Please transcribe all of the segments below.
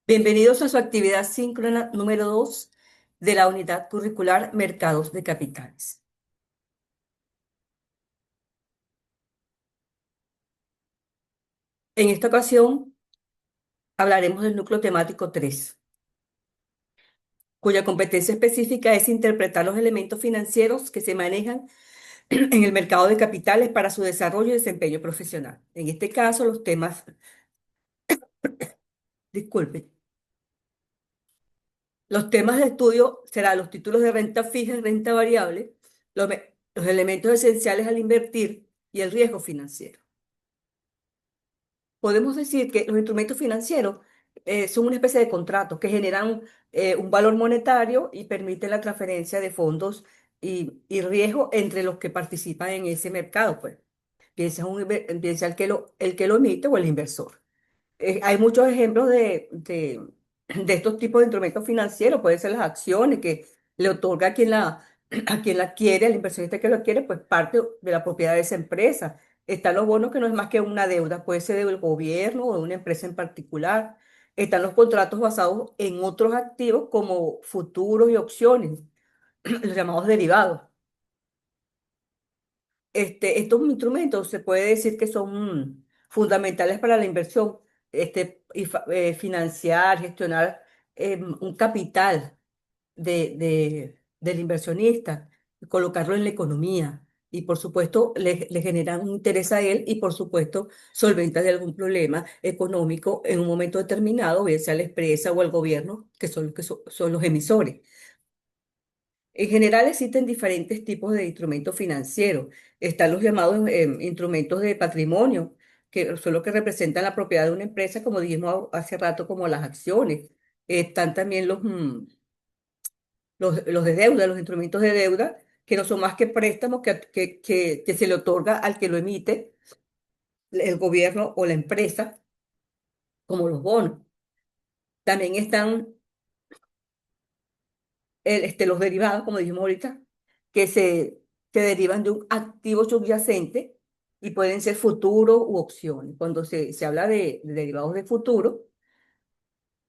Bienvenidos a su actividad síncrona número 2 de la unidad curricular Mercados de Capitales. En esta ocasión hablaremos del núcleo temático 3, cuya competencia específica es interpretar los elementos financieros que se manejan en el mercado de capitales para su desarrollo y desempeño profesional. En este caso, los temas, disculpe, los temas de estudio serán los títulos de renta fija y renta variable, los elementos esenciales al invertir y el riesgo financiero. Podemos decir que los instrumentos financieros son una especie de contratos que generan un valor monetario y permiten la transferencia de fondos y riesgo entre los que participan en ese mercado, pues. Piensa el que lo emite o el inversor. Hay muchos ejemplos de estos tipos de instrumentos financieros, pueden ser las acciones que le otorga a quien la quiere, al inversionista que lo quiere, pues parte de la propiedad de esa empresa. Están los bonos que no es más que una deuda, puede ser del gobierno o de una empresa en particular. Están los contratos basados en otros activos como futuros y opciones, los llamados derivados. Estos instrumentos se puede decir que son fundamentales para la inversión, financiar, gestionar un capital del inversionista, colocarlo en la economía y por supuesto le generan un interés a él y por supuesto solventa de algún problema económico en un momento determinado, bien sea la empresa o el gobierno, que son los emisores. En general existen diferentes tipos de instrumentos financieros. Están los llamados instrumentos de patrimonio, que son los que representan la propiedad de una empresa, como dijimos hace rato, como las acciones. Están también los de deuda, los instrumentos de deuda, que no son más que préstamos que se le otorga al que lo emite, el gobierno o la empresa, como los bonos. También están los derivados, como dijimos ahorita, que se derivan de un activo subyacente y pueden ser futuros u opciones. Cuando se habla de derivados de futuro,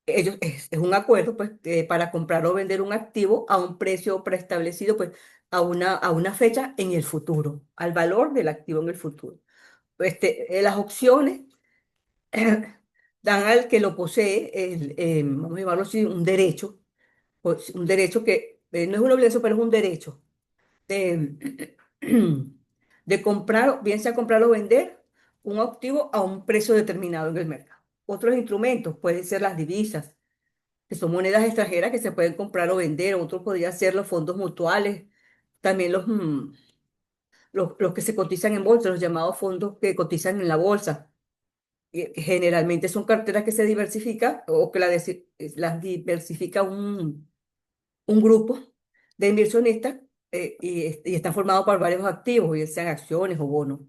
es un acuerdo pues, para comprar o vender un activo a un precio preestablecido, pues, a una fecha en el futuro, al valor del activo en el futuro. Las opciones dan al que lo posee, vamos a llamarlo así, un derecho, pues, un derecho que no es una obligación, pero es un derecho de, de comprar, bien sea comprar o vender un activo a un precio determinado en el mercado. Otros instrumentos pueden ser las divisas, que son monedas extranjeras que se pueden comprar o vender. Otros podrían ser los fondos mutuales, también los que se cotizan en bolsa, los llamados fondos que cotizan en la bolsa. Generalmente son carteras que se diversifican o que las diversifica un grupo de inversionistas y está formado por varios activos, bien sean acciones o bonos.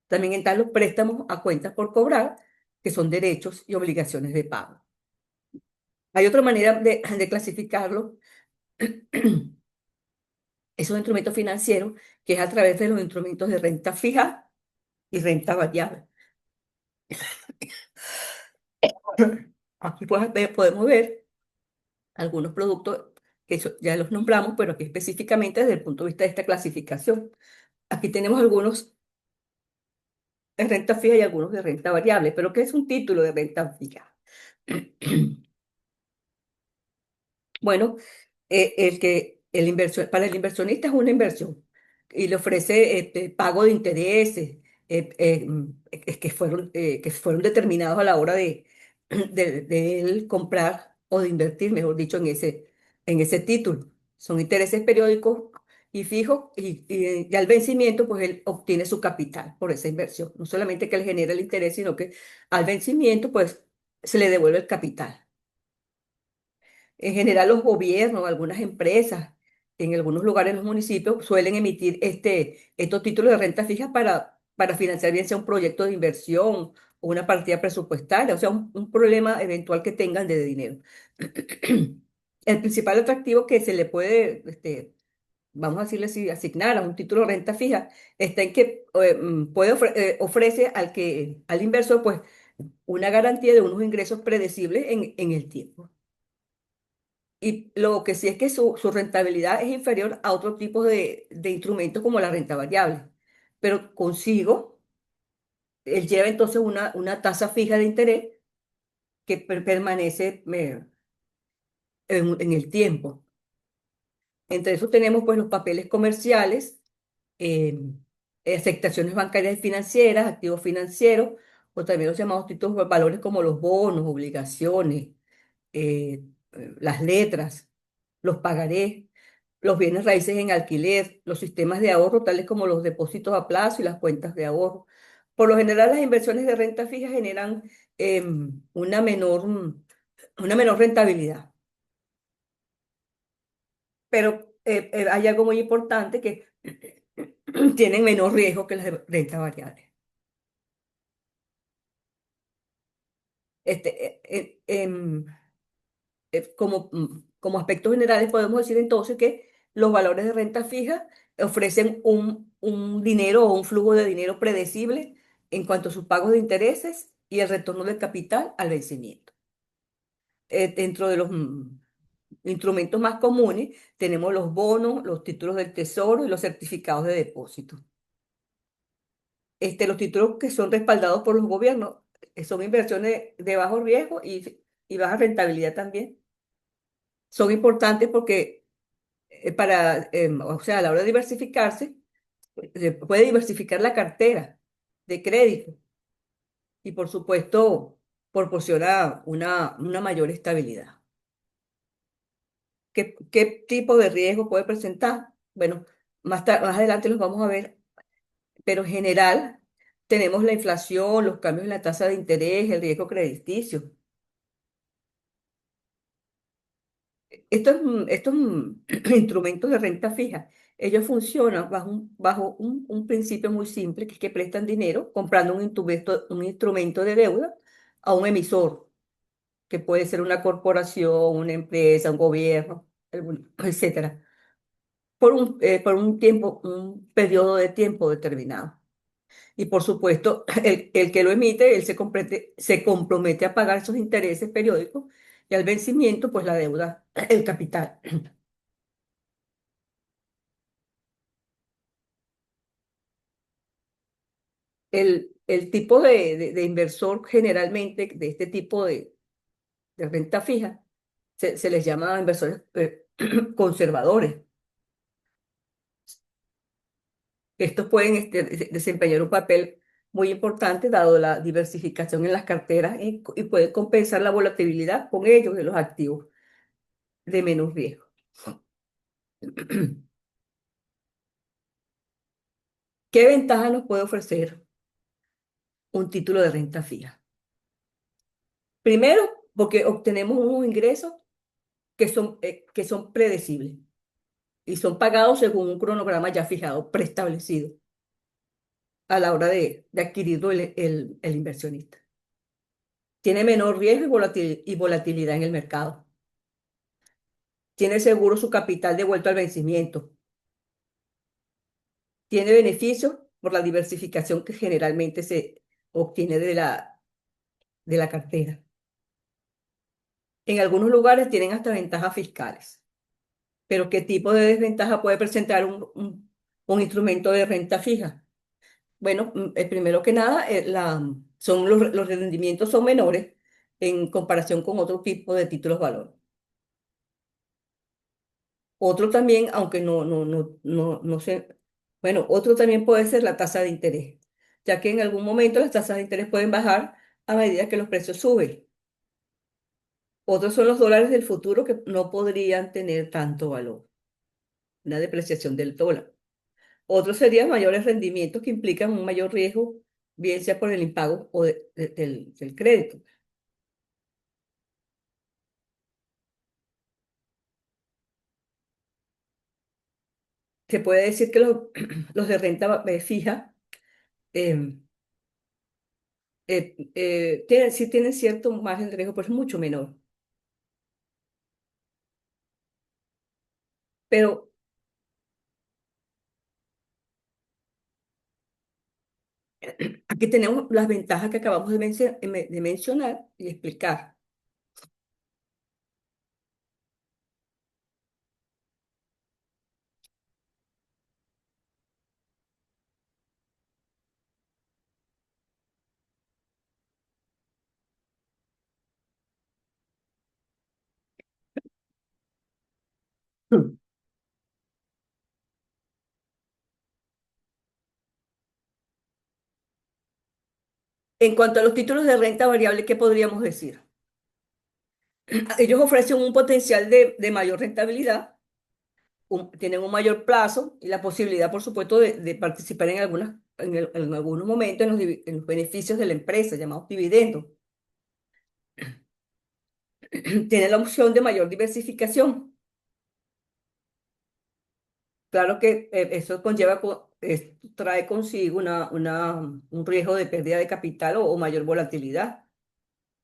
También están los préstamos a cuentas por cobrar, que son derechos y obligaciones de pago. Hay otra manera de clasificarlo, esos instrumentos financieros, que es a través de los instrumentos de renta fija y renta variable. Aquí podemos ver algunos productos ya los nombramos, pero aquí específicamente desde el punto de vista de esta clasificación. Aquí tenemos algunos de renta fija y algunos de renta variable. ¿Pero qué es un título de renta fija? Bueno, para el inversionista es una inversión y le ofrece pago de intereses que fueron determinados a la hora de él comprar o de invertir, mejor dicho, en ese título. Son intereses periódicos y fijos y al vencimiento, pues él obtiene su capital por esa inversión. No solamente que él genera el interés, sino que al vencimiento, pues se le devuelve el capital. En general, los gobiernos, algunas empresas, en algunos lugares, los municipios, suelen emitir estos títulos de renta fija para financiar bien sea un proyecto de inversión o una partida presupuestaria, o sea, un problema eventual que tengan de dinero. El principal atractivo que se le puede, vamos a decirle así, asignar a un título de renta fija está en que ofrece al inversor, pues, una garantía de unos ingresos predecibles en el tiempo. Y lo que sí es que su rentabilidad es inferior a otro tipo de instrumentos como la renta variable. Pero consigo, él lleva entonces una tasa fija de interés que permanece en el tiempo. Entre eso tenemos pues los papeles comerciales, eh, aceptaciones bancarias y financieras, activos financieros, o también los llamados títulos de valores como los bonos, obligaciones, las letras, los pagarés, los bienes raíces en alquiler, los sistemas de ahorro tales como los depósitos a plazo y las cuentas de ahorro. Por lo general, las inversiones de renta fija generan una menor rentabilidad, pero hay algo muy importante que tienen menor riesgo que las de renta variable. Este, como aspectos generales podemos decir entonces que los valores de renta fija ofrecen un dinero o un flujo de dinero predecible en cuanto a sus pagos de intereses y el retorno del capital al vencimiento. Dentro de los instrumentos más comunes tenemos los bonos, los títulos del tesoro y los certificados de depósito. Los títulos que son respaldados por los gobiernos son inversiones de bajo riesgo y baja rentabilidad también. Son importantes porque o sea, a la hora de diversificarse, se puede diversificar la cartera de crédito y, por supuesto, proporciona una mayor estabilidad. ¿Qué tipo de riesgo puede presentar? Bueno, más adelante los vamos a ver, pero en general tenemos la inflación, los cambios en la tasa de interés, el riesgo crediticio. Estos instrumentos de renta fija, ellos funcionan bajo un principio muy simple, que es que prestan dinero comprando un instrumento de deuda a un emisor, que puede ser una corporación, una empresa, un gobierno, etcétera, por un tiempo, un periodo de tiempo determinado. Y por supuesto, el que lo emite, él se compromete a pagar esos intereses periódicos y al vencimiento, pues la deuda, el capital. El tipo de inversor generalmente de este tipo de renta fija se les llama inversores conservadores. Estos pueden desempeñar un papel muy importante dado la diversificación en las carteras y pueden compensar la volatilidad con ellos de los activos de menos riesgo. ¿Qué ventaja nos puede ofrecer un título de renta fija? Primero, porque obtenemos unos ingresos que son predecibles y son pagados según un cronograma ya fijado, preestablecido a la hora de adquirirlo el inversionista. Tiene menor riesgo y volatilidad en el mercado. Tiene seguro su capital devuelto al vencimiento. Tiene beneficios por la diversificación que generalmente se obtiene de la cartera. En algunos lugares tienen hasta ventajas fiscales. Pero ¿qué tipo de desventaja puede presentar un instrumento de renta fija? Bueno, primero que nada, los rendimientos son menores en comparación con otro tipo de títulos valor. Otro también, aunque no sé, bueno, otro también puede ser la tasa de interés, ya que en algún momento las tasas de interés pueden bajar a medida que los precios suben. Otros son los dólares del futuro que no podrían tener tanto valor, una depreciación del dólar. Otros serían mayores rendimientos que implican un mayor riesgo, bien sea por el impago o del crédito. Se puede decir que los de renta fija eh, sí tienen cierto margen de riesgo, pero es mucho menor. Pero, Aquí tenemos las ventajas que acabamos de mencionar y explicar. En cuanto a los títulos de renta variable, ¿qué podríamos decir? Ellos ofrecen un potencial de mayor rentabilidad, tienen un mayor plazo y la posibilidad, por supuesto, de participar en algunos momentos en los beneficios de la empresa, llamados dividendos. Tienen la opción de mayor diversificación. Claro que eso trae consigo un riesgo de pérdida de capital o mayor volatilidad,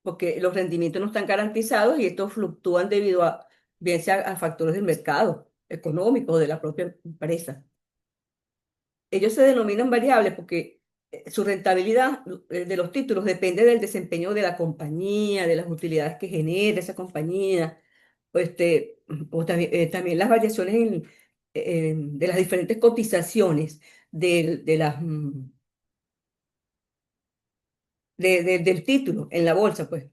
porque los rendimientos no están garantizados y estos fluctúan debido bien sea a factores del mercado económico o de la propia empresa. Ellos se denominan variables porque su rentabilidad de los títulos depende del desempeño de la compañía, de las utilidades que genera esa compañía, o, o también las variaciones de las diferentes cotizaciones de las, del título en la bolsa, pues.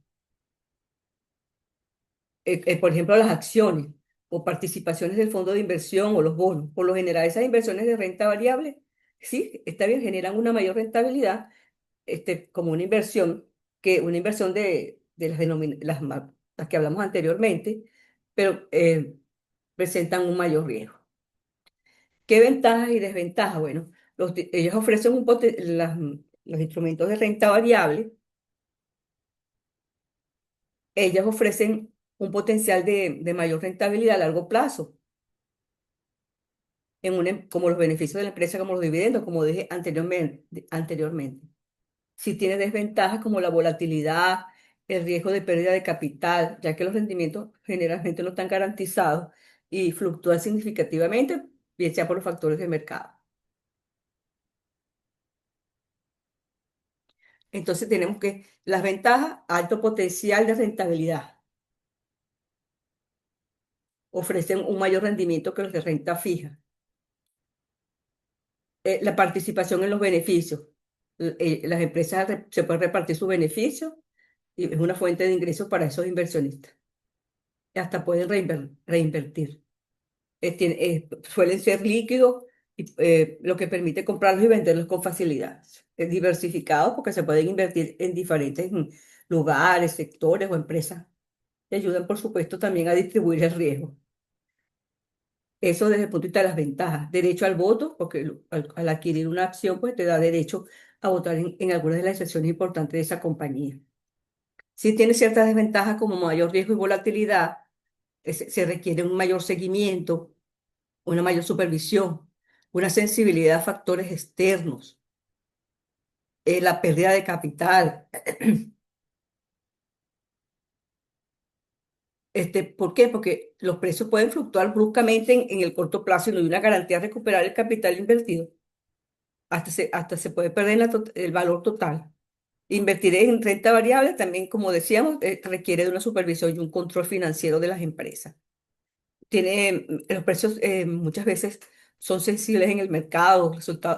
Por ejemplo, las acciones o participaciones del fondo de inversión o los bonos. Por lo general, esas inversiones de renta variable, sí, está bien, generan una mayor rentabilidad como una inversión de las que hablamos anteriormente, pero presentan un mayor riesgo. ¿Qué ventajas y desventajas? Bueno, ellos ofrecen los instrumentos de renta variable, ellos ofrecen un potencial de mayor rentabilidad a largo plazo, como los beneficios de la empresa, como los dividendos, como dije anteriormente. Si tiene desventajas como la volatilidad, el riesgo de pérdida de capital, ya que los rendimientos generalmente no están garantizados y fluctúan significativamente, bien sea por los factores de mercado. Entonces tenemos que las ventajas, alto potencial de rentabilidad, ofrecen un mayor rendimiento que los de renta fija. La participación en los beneficios. Las empresas se pueden repartir sus beneficios y es una fuente de ingresos para esos inversionistas. Hasta pueden reinvertir. Suelen ser líquidos, lo que permite comprarlos y venderlos con facilidad. Es diversificado porque se pueden invertir en diferentes lugares, sectores o empresas que ayudan, por supuesto, también a distribuir el riesgo. Eso desde el punto de vista de las ventajas. Derecho al voto, porque al adquirir una acción, pues te da derecho a votar en algunas de las sesiones importantes de esa compañía. Sí tiene ciertas desventajas como mayor riesgo y volatilidad, se requiere un mayor seguimiento, una mayor supervisión, una sensibilidad a factores externos, la pérdida de capital. ¿Por qué? Porque los precios pueden fluctuar bruscamente en el corto plazo y no hay una garantía de recuperar el capital invertido. Hasta se puede perder el valor total. Invertir en renta variable también, como decíamos, requiere de una supervisión y un control financiero de las empresas. Los precios muchas veces son sensibles en el mercado,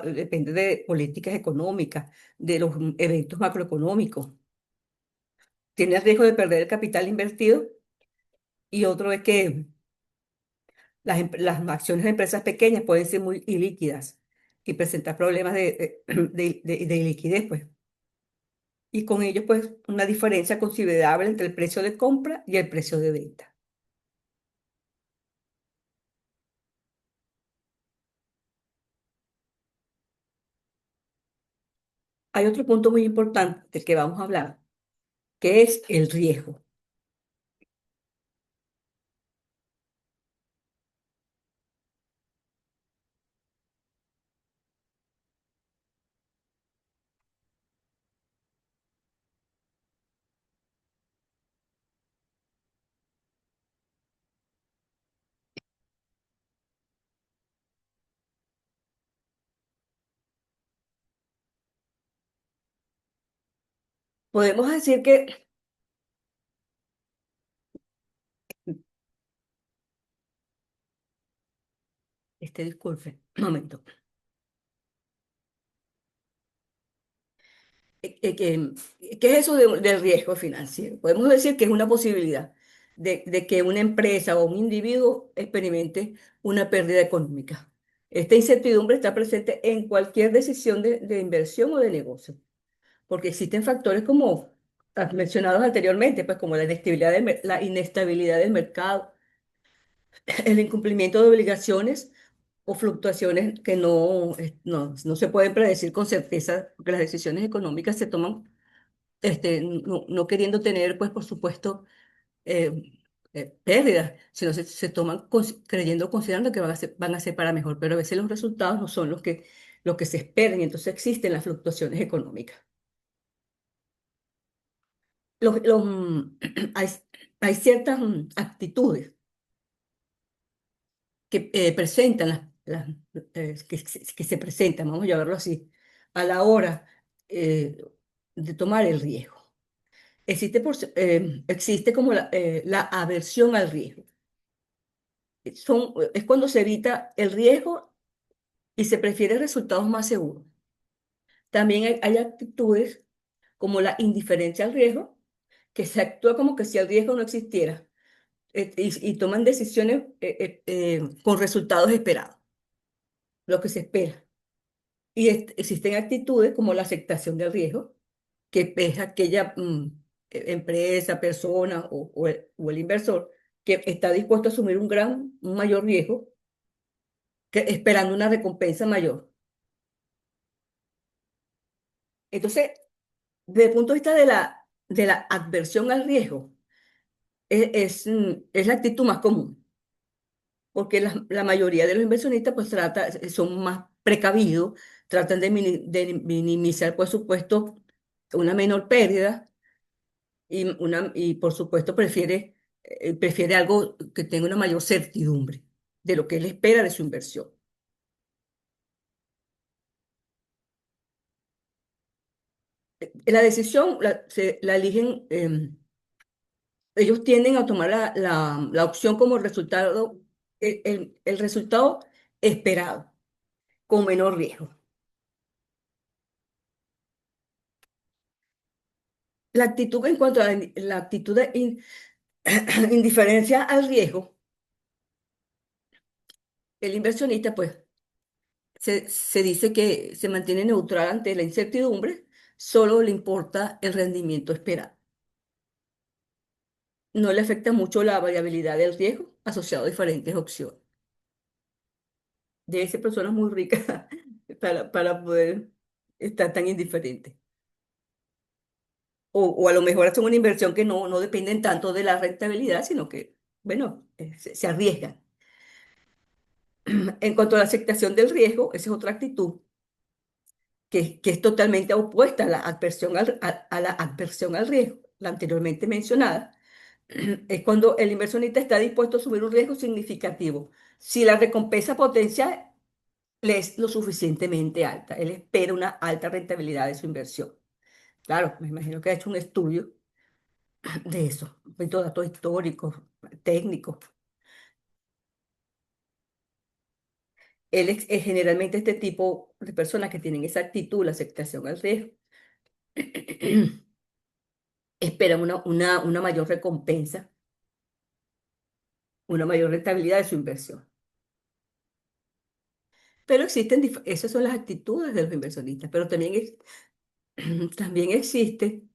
depende de políticas económicas, de los eventos macroeconómicos. Tiene el riesgo de perder el capital invertido y otro es que las acciones de empresas pequeñas pueden ser muy ilíquidas y presentar problemas de liquidez, pues. Y con ello, pues, una diferencia considerable entre el precio de compra y el precio de venta. Hay otro punto muy importante del que vamos a hablar, que es el riesgo. Podemos decir que, disculpe, un momento. ¿Qué es eso del riesgo financiero? Podemos decir que es una posibilidad de que una empresa o un individuo experimente una pérdida económica. Esta incertidumbre está presente en cualquier decisión de inversión o de negocio, porque existen factores como mencionados anteriormente, pues como la inestabilidad del mercado, el incumplimiento de obligaciones o fluctuaciones que no se pueden predecir con certeza, porque las decisiones económicas se toman no queriendo tener, pues, por supuesto, eh, pérdidas, sino se toman creyendo, considerando que van a ser para mejor, pero a veces los resultados no son los que se esperan, y entonces existen las fluctuaciones económicas. Hay, hay ciertas actitudes que presentan que se presentan, vamos a llamarlo así, a la hora eh, de tomar el riesgo. Existe como la aversión al riesgo. Es cuando se evita el riesgo y se prefiere resultados más seguros. También hay actitudes como la indiferencia al riesgo, que se actúa como que si el riesgo no existiera, y toman decisiones con resultados esperados, lo que se espera. Y existen actitudes como la aceptación del riesgo, que es aquella empresa, persona o el inversor que está dispuesto a asumir un mayor riesgo esperando una recompensa mayor. Entonces, desde el punto de vista de la adversión al riesgo, es la actitud más común, porque la mayoría de los inversionistas pues son más precavidos, tratan de minimizar, por supuesto, una menor pérdida y por supuesto prefiere algo que tenga una mayor certidumbre de lo que él espera de su inversión. La decisión la eligen, ellos tienden a tomar la opción como resultado, el resultado esperado, con menor riesgo. La actitud en cuanto a la actitud de indiferencia al riesgo, el inversionista pues se dice que se mantiene neutral ante la incertidumbre, solo le importa el rendimiento esperado. No le afecta mucho la variabilidad del riesgo asociado a diferentes opciones. Debe ser personas muy ricas para poder estar tan indiferente. O a lo mejor hacen una inversión que no dependen tanto de la rentabilidad, sino que, bueno, se arriesgan. En cuanto a la aceptación del riesgo, esa es otra actitud que es totalmente opuesta a la adversión al riesgo, la anteriormente mencionada. Es cuando el inversionista está dispuesto a asumir un riesgo significativo. Si la recompensa potencial le es lo suficientemente alta, él espera una alta rentabilidad de su inversión. Claro, me imagino que ha hecho un estudio de eso, de datos históricos, técnicos. Generalmente este tipo de personas que tienen esa actitud, la aceptación al riesgo, esperan una mayor recompensa, una mayor rentabilidad de su inversión. Pero esas son las actitudes de los inversionistas, pero también existen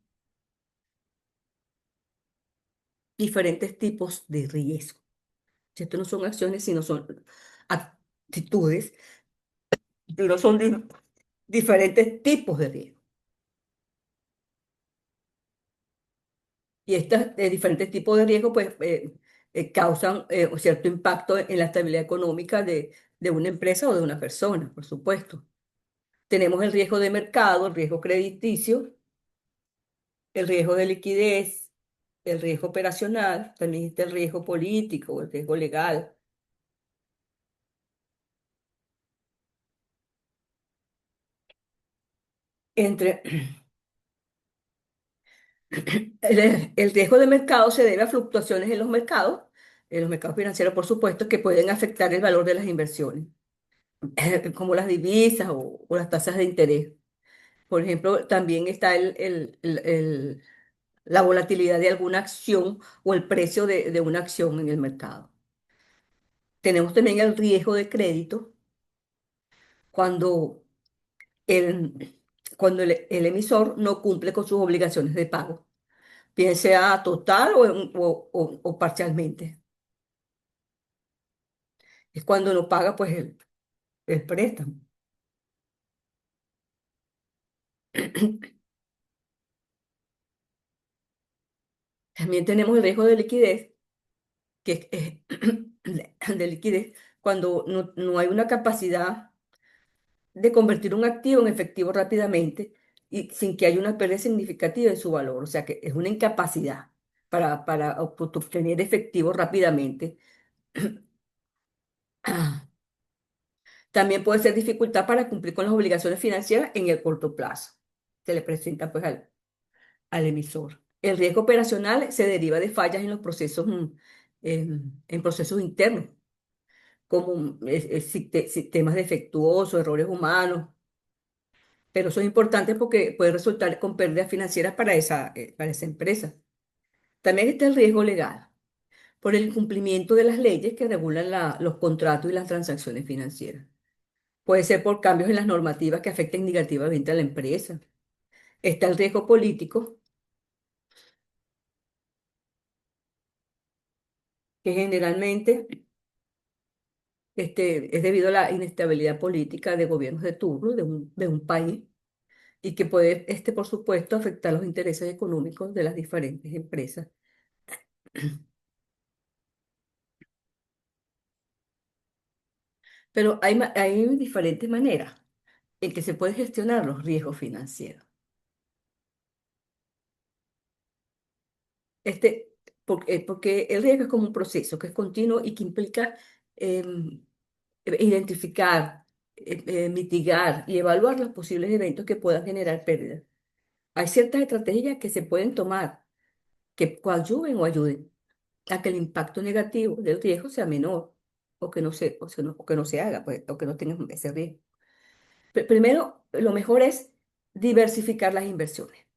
diferentes tipos de riesgo. Esto no son acciones, sino son actitudes, pero son diferentes tipos de riesgo. Y estos diferentes tipos de riesgo pues, causan un cierto impacto en la estabilidad económica de una empresa o de una persona, por supuesto. Tenemos el riesgo de mercado, el riesgo crediticio, el riesgo de liquidez, el riesgo operacional, también está el riesgo político, el riesgo legal. Entre, El riesgo de mercado se debe a fluctuaciones en los mercados financieros, por supuesto, que pueden afectar el valor de las inversiones, como las divisas o las tasas de interés. Por ejemplo, también está la volatilidad de alguna acción o el precio de una acción en el mercado. Tenemos también el riesgo de crédito cuando el, cuando el emisor no cumple con sus obligaciones de pago, bien sea total o parcialmente. Es cuando no paga pues el préstamo. También tenemos el riesgo de liquidez, que es de liquidez cuando no hay una capacidad de convertir un activo en efectivo rápidamente y sin que haya una pérdida significativa en su valor. O sea que es una incapacidad para obtener efectivo rápidamente. También puede ser dificultad para cumplir con las obligaciones financieras en el corto plazo. Se le presenta pues al emisor. El riesgo operacional se deriva de fallas en los procesos, en procesos internos, como sistemas defectuosos, errores humanos, pero eso es importante porque puede resultar con pérdidas financieras para esa empresa. También está el riesgo legal, por el incumplimiento de las leyes que regulan los contratos y las transacciones financieras. Puede ser por cambios en las normativas que afecten negativamente a la empresa. Está el riesgo político, que generalmente es debido a la inestabilidad política de gobiernos de turno de un país y que puede, por supuesto, afectar los intereses económicos de las diferentes empresas. Pero hay diferentes maneras en que se pueden gestionar los riesgos financieros. Este, porque el riesgo es como un proceso que es continuo y que implica em, identificar, mitigar y evaluar los posibles eventos que puedan generar pérdidas. Hay ciertas estrategias que se pueden tomar que coadyuven o ayuden a que el impacto negativo del riesgo sea menor o que no se haga, pues, o que no tenga ese riesgo. Primero, lo mejor es diversificar las inversiones,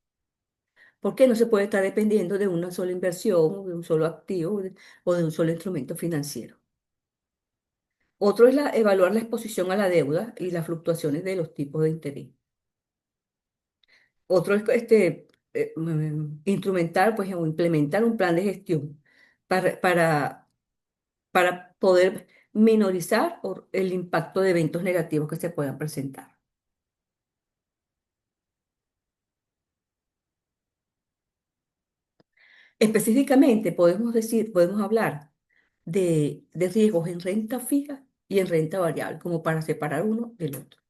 porque no se puede estar dependiendo de una sola inversión, o de un solo activo o de un solo instrumento financiero. Otro es evaluar la exposición a la deuda y las fluctuaciones de los tipos de interés. Otro es instrumentar pues, o implementar un plan de gestión para, para, para poder minorizar el impacto de eventos negativos que se puedan presentar. Específicamente podemos hablar de riesgos en renta fija y en renta variable, como para separar uno del otro.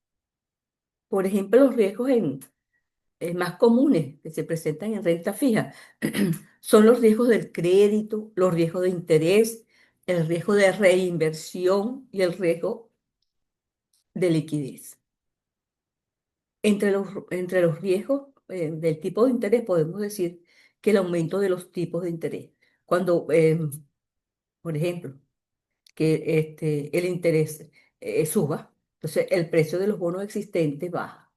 Por ejemplo, los riesgos más comunes que se presentan en renta fija son los riesgos del crédito, los riesgos de interés, el riesgo de reinversión y el riesgo de liquidez. Entre los riesgos del tipo de interés podemos decir que el aumento de los tipos de interés. Cuando, por ejemplo, que el interés suba, entonces el precio de los bonos existentes baja.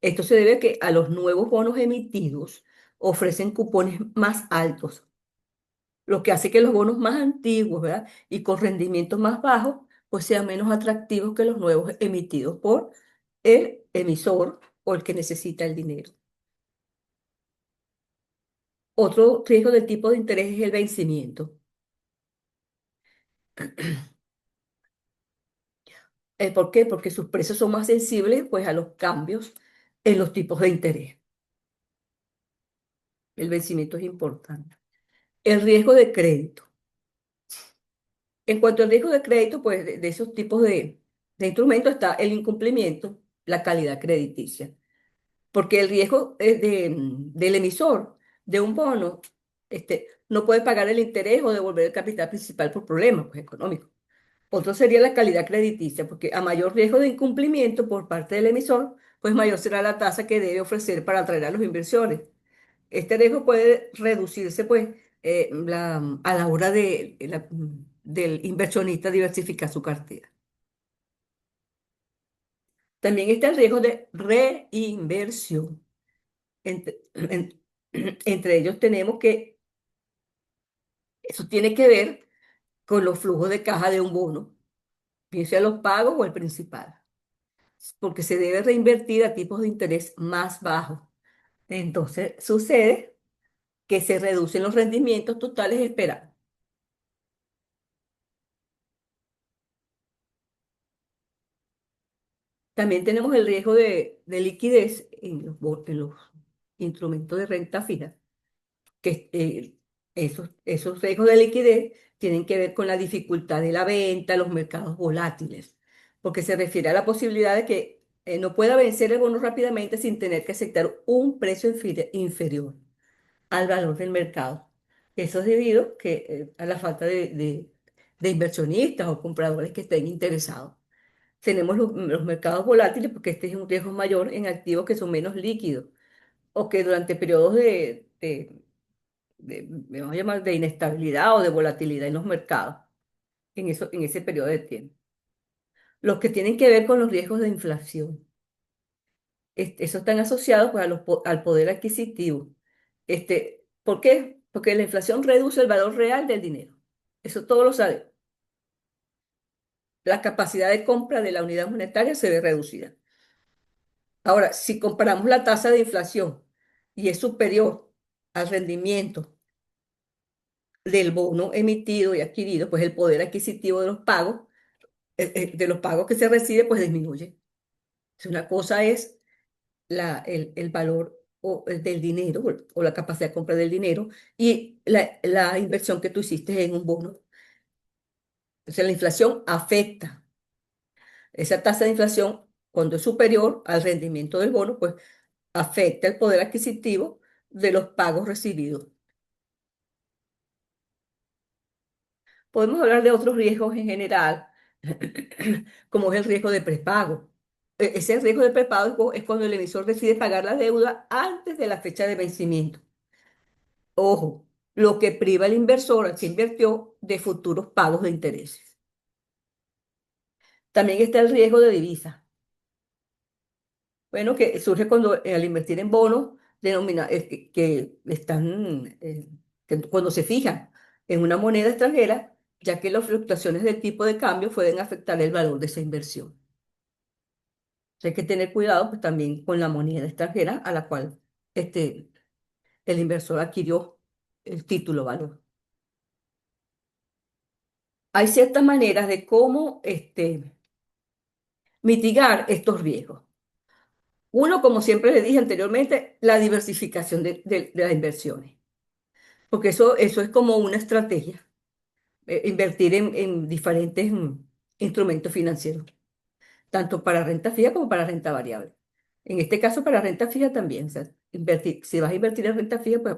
Esto se debe a que a los nuevos bonos emitidos ofrecen cupones más altos, lo que hace que los bonos más antiguos, ¿verdad? Y con rendimientos más bajos, pues sean menos atractivos que los nuevos emitidos por el emisor o el que necesita el dinero. Otro riesgo del tipo de interés es el vencimiento. ¿Por qué? Porque sus precios son más sensibles pues, a los cambios en los tipos de interés. El vencimiento es importante. El riesgo de crédito. En cuanto al riesgo de crédito, pues de esos tipos de instrumentos está el incumplimiento, la calidad crediticia. Porque el riesgo del emisor de un bono no puede pagar el interés o devolver el capital principal por problemas pues, económicos. Otro sería la calidad crediticia, porque a mayor riesgo de incumplimiento por parte del emisor, pues mayor será la tasa que debe ofrecer para atraer a los inversores. Este riesgo puede reducirse pues a la hora del inversionista diversificar su cartera. También está el riesgo de reinversión. Entre ellos tenemos que eso tiene que ver con los flujos de caja de un bono, bien sea los pagos o el principal, porque se debe reinvertir a tipos de interés más bajos. Entonces sucede que se reducen los rendimientos totales esperados. También tenemos el riesgo de liquidez en los instrumentos de renta fija, que esos riesgos de liquidez tienen que ver con la dificultad de la venta, los mercados volátiles, porque se refiere a la posibilidad de que no pueda vencer el bono rápidamente sin tener que aceptar un precio inferior al valor del mercado. Eso es debido a la falta de inversionistas o compradores que estén interesados. Tenemos los mercados volátiles porque este es un riesgo mayor en activos que son menos líquidos o que durante periodos vamos a llamar, de inestabilidad o de volatilidad en los mercados, en ese periodo de tiempo. Los que tienen que ver con los riesgos de inflación. Esos están asociados pues, al poder adquisitivo. ¿Por qué? Porque la inflación reduce el valor real del dinero. Eso todos lo saben. La capacidad de compra de la unidad monetaria se ve reducida. Ahora, si comparamos la tasa de inflación y es superior al rendimiento del bono emitido y adquirido, pues el poder adquisitivo de los pagos que se recibe, pues disminuye. Si una cosa es el valor del dinero o la capacidad de compra del dinero y la inversión que tú hiciste en un bono. O sea, la inflación afecta. Esa tasa de inflación, cuando es superior al rendimiento del bono, pues afecta el poder adquisitivo de los pagos recibidos. Podemos hablar de otros riesgos en general, como es el riesgo de prepago. Ese riesgo de prepago es cuando el emisor decide pagar la deuda antes de la fecha de vencimiento. Ojo, lo que priva al inversor al que invirtió de futuros pagos de intereses. También está el riesgo de divisa. Bueno, que surge cuando al invertir en bonos que están, cuando se fijan en una moneda extranjera, ya que las fluctuaciones del tipo de cambio pueden afectar el valor de esa inversión. Hay que tener cuidado pues, también con la moneda extranjera a la cual este, el inversor adquirió el título valor. Hay ciertas maneras de cómo mitigar estos riesgos. Uno, como siempre le dije anteriormente, la diversificación de las inversiones, porque eso es como una estrategia, invertir en diferentes instrumentos financieros, tanto para renta fija como para renta variable. En este caso, para renta fija también, o sea, si vas a invertir en renta fija, pues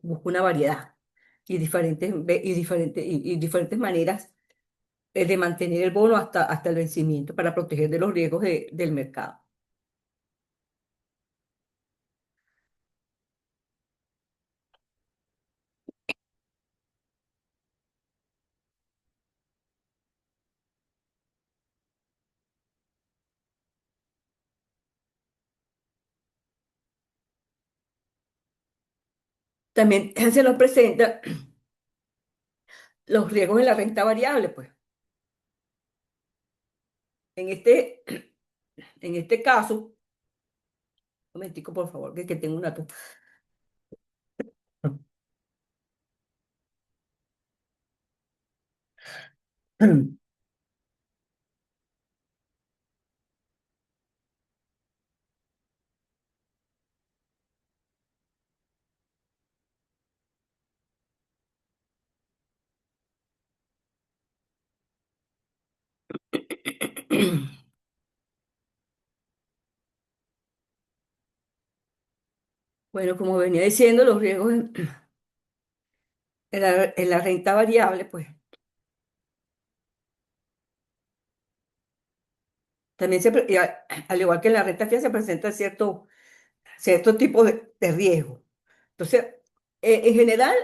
busca una variedad y diferentes maneras de mantener el bono hasta el vencimiento para proteger de los riesgos del mercado. También se nos presenta los riesgos de la renta variable, pues. En este, en este caso, un momentico, por favor, que tengo una tos. Bueno, como venía diciendo, los riesgos en la renta variable, pues también al igual que en la renta fija, se presenta cierto tipo de riesgo. Entonces, en general,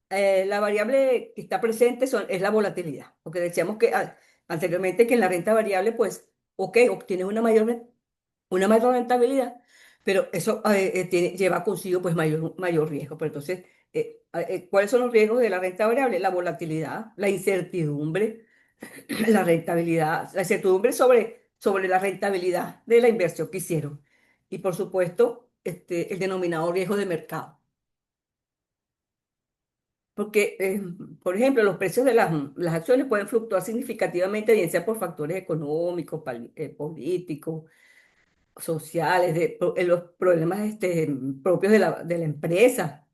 la variable que está presente es la volatilidad, porque decíamos que anteriormente que en la renta variable, pues, ok, obtienes una mayor rentabilidad, pero eso lleva consigo pues mayor riesgo. Pero entonces, ¿cuáles son los riesgos de la renta variable? La volatilidad, la incertidumbre, la rentabilidad, la incertidumbre sobre la rentabilidad de la inversión que hicieron. Y por supuesto, el denominado riesgo de mercado. Porque, por ejemplo, los precios de las acciones pueden fluctuar significativamente, bien sea por factores económicos, políticos, sociales, los problemas propios de la empresa,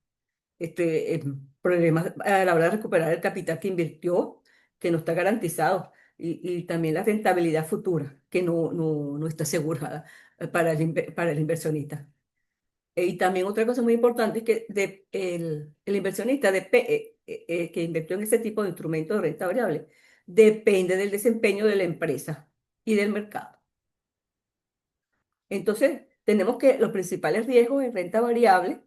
problemas a la hora de recuperar el capital que invirtió, que no está garantizado, y también la rentabilidad futura, que no está asegurada para el inversionista. Y también otra cosa muy importante es que el inversionista que invirtió en ese tipo de instrumentos de renta variable depende del desempeño de la empresa y del mercado. Entonces, tenemos que los principales riesgos en renta variable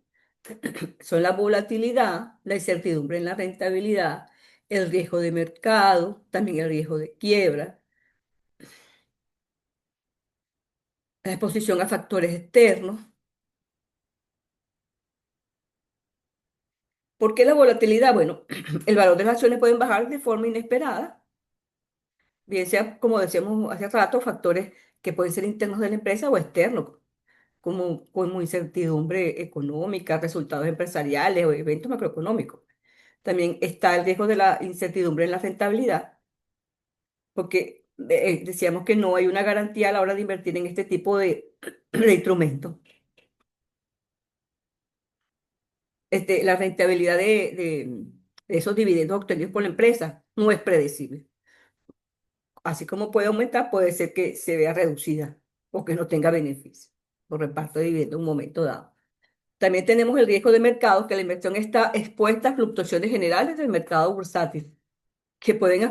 son la volatilidad, la incertidumbre en la rentabilidad, el riesgo de mercado, también el riesgo de quiebra, la exposición a factores externos. ¿Por qué la volatilidad? Bueno, el valor de las acciones pueden bajar de forma inesperada, bien sea, como decíamos hace rato, factores que pueden ser internos de la empresa o externos, como incertidumbre económica, resultados empresariales o eventos macroeconómicos. También está el riesgo de la incertidumbre en la rentabilidad, porque decíamos que no hay una garantía a la hora de invertir en este tipo de instrumentos. La rentabilidad de esos dividendos obtenidos por la empresa no es predecible. Así como puede aumentar, puede ser que se vea reducida o que no tenga beneficio por reparto de dividendos en un momento dado. También tenemos el riesgo de mercado, que la inversión está expuesta a fluctuaciones generales del mercado bursátil, que pueden